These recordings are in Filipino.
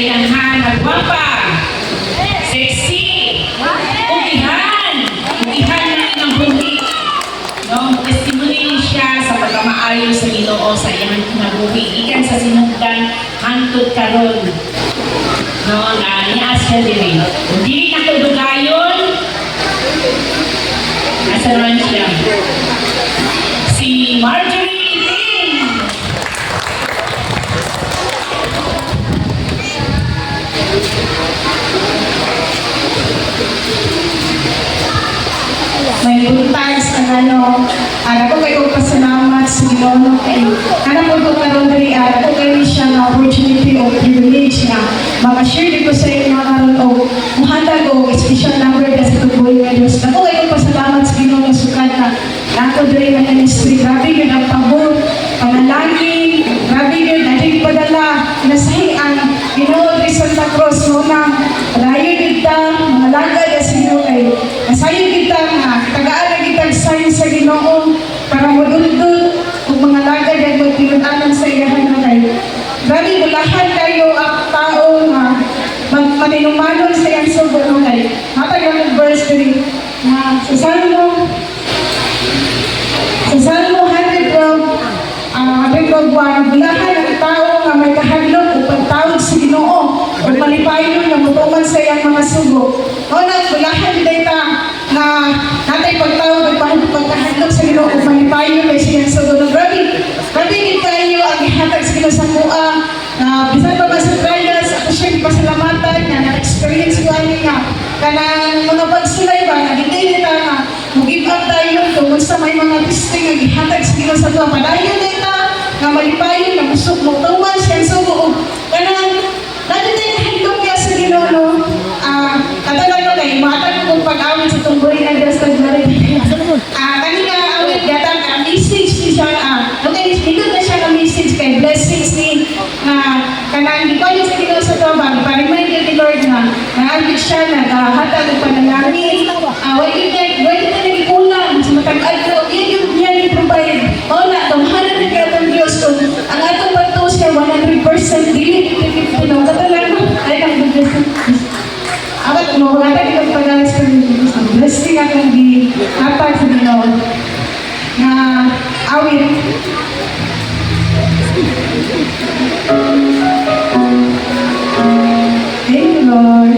ganahan, magwapa, sexy, ugihan na ng buhi. No, testimony siya sa pagkamaayo sa Ginoo sa iyang kinabuhi. Ikan sa sinugdan hangtod karon. No, niya siya diri. Dili na ko dugayon. Nasa naman siya. Si Marjorie Lin. May butas ang ako kayo pasalamat sa Ginoo kay po ko karon diri ako kayo siya na opportunity o privilege na maka-share dito sa inyo karon o muhatag o special number sa tuboy nga Dios. Ako kayo pasalamat sa Ginoo sukad na ako diri nga ministry. Grabe gyud ang pabor, panalangin, grabe gyud na dili padala nasahi ang Ginoo di Santa Cruz mo na rayo kita mga lagay sa Ginoo kay nasayo kita nga tagaan kita sign sa Ginoo para modudod ug mga lagay ay magtinudanan sa iyahan na kay grabe bulahan kayo ang tao nga matinumanon sa iyang sugo no kay matag ang verse 3 na sa Salmo 112 bulahan ang tao nga may kahadlok ug pagtawag sa Ginoo ug malipayon nga mutuman sa iyang mga sugo. O bulahan data na natay pagtawag ug pagkahadlok sa Ginoo ug malipayon kay siyang sugo. Grabe gid kayo ang gihatag sa Ginoo sa mua na bisan pa ba sa trials ako siya pasalamatan nga na-experience ko ani nga kanang mga pagsulay ba nagigay nita nga mag-give up tayo tungkol sa may mga testing nga gihatag sa Ginoo sa tuwa padayon nita nga malipayon nga musok mo tuwan siyang sugo ug kanang dati tayo kahadlok niya sa Ginoo no katalan kay matag kung pag-awit sa tunggoy na Diyos na glory kanina awit gatang ka message ni siya okay ikot na siya ka message kay blessings ni kanang di pa niya sa Ginoo sa tuwa ba pa-remind ni Lord na naagit siya naghatag ng panalangin wait na nagikulang sa matag-ad ko yun yung provide na tamahanan na kaya ng Diyos kung ang atong pagtuos kay 100% dili 50 no katalan ay ang blessing awat mo wala tayo pag-pagalis ko ang blessing akong hatag sa Ginoo na awit thank you Lord.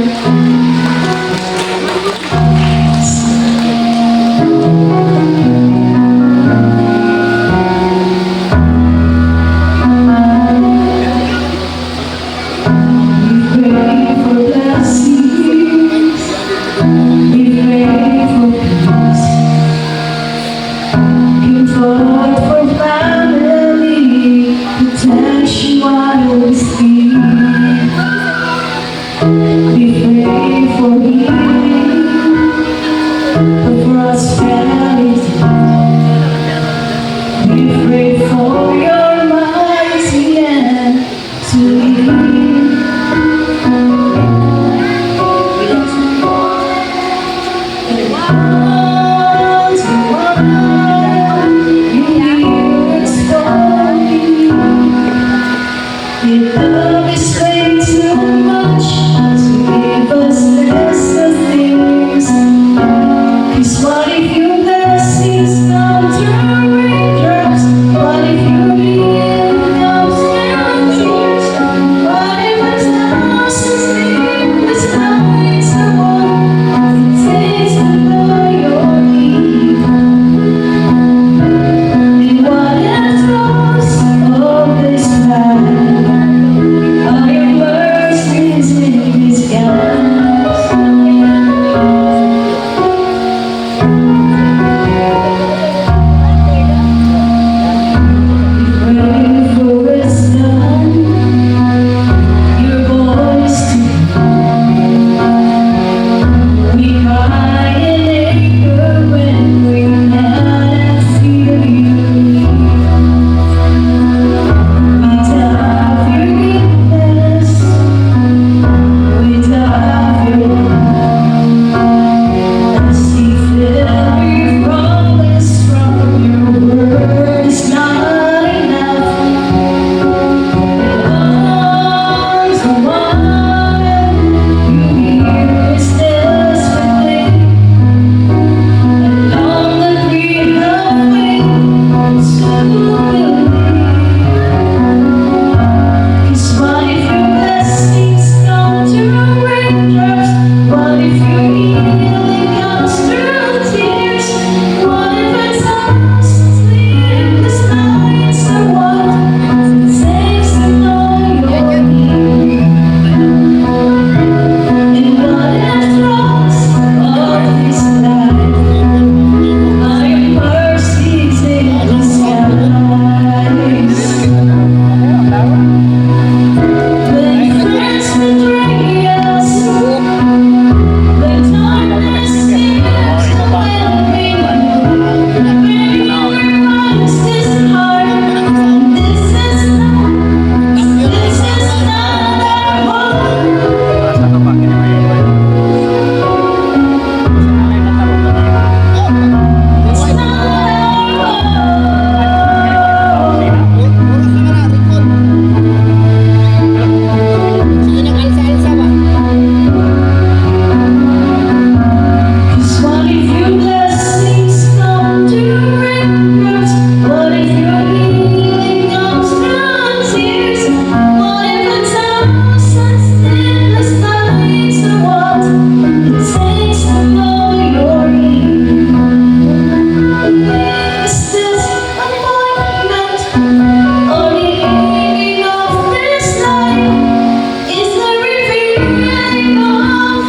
Be free.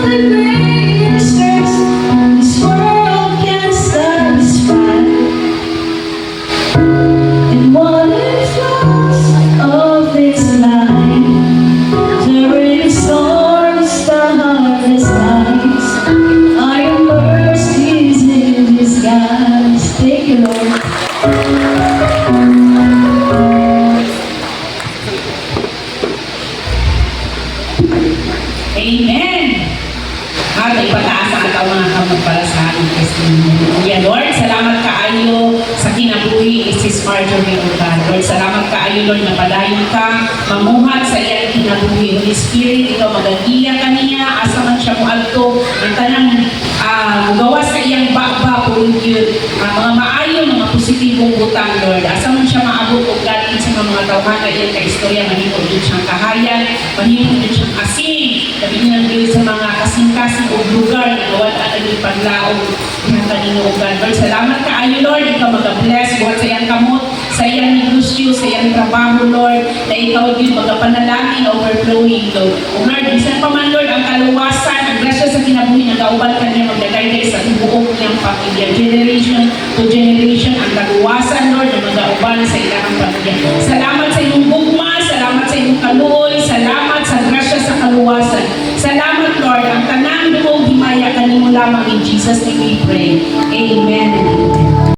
the greatest grace this world can satisfy. And what inflows of this life, the rain storms, the harvest nights, are your mercies in disguise. Thank you, Lord. Amen. At ipataas ang atao mga kamot para sa ating testimony. Kuya Lord, salamat kaayo sa kinabuhi ni Sis Marjorie Ugan. Lord, salamat kaayo Lord na padayon ka, mamuhat sa iyang kinabuhi. Holy Spirit, ikaw magagiya kaniya, asa man siya mo alto, ang tanang mugawa sa iyang bakba po yun. Mga maayo, mga positibong butang Lord. Asa man siya maabot o galing sa mga tawhan na iyang kaistorya, mahimod din siyang kahayan, mahimod din siyang asin, sabi niya sa mga kasing-kasing o lugar na wala na yung paglaong ng kaninugan. Lord, salamat ka ayo Lord, ikaw mag-bless buhat sa iyang kamot, sa iyang negosyo, sa iyang trabaho Lord, na ikaw din magapanalangin, overflowing Lord. O Lord, bisan pa man Lord, ang kaluwasan, ang grasya sa kinabuhi, nag-auban ka niya magdagay sa buong niyang pamilya, generation to generation, ang kaluwasan Lord, na mag-auban sa ilang pamilya. Salamat sa iyong bugma, salamat sa iyong kaluoy, salamat sa grasya sa kaluwasan. Salamat Lord, ang tanang duong himaya kanimo lamang in Jesus name we pray. Amen and amen.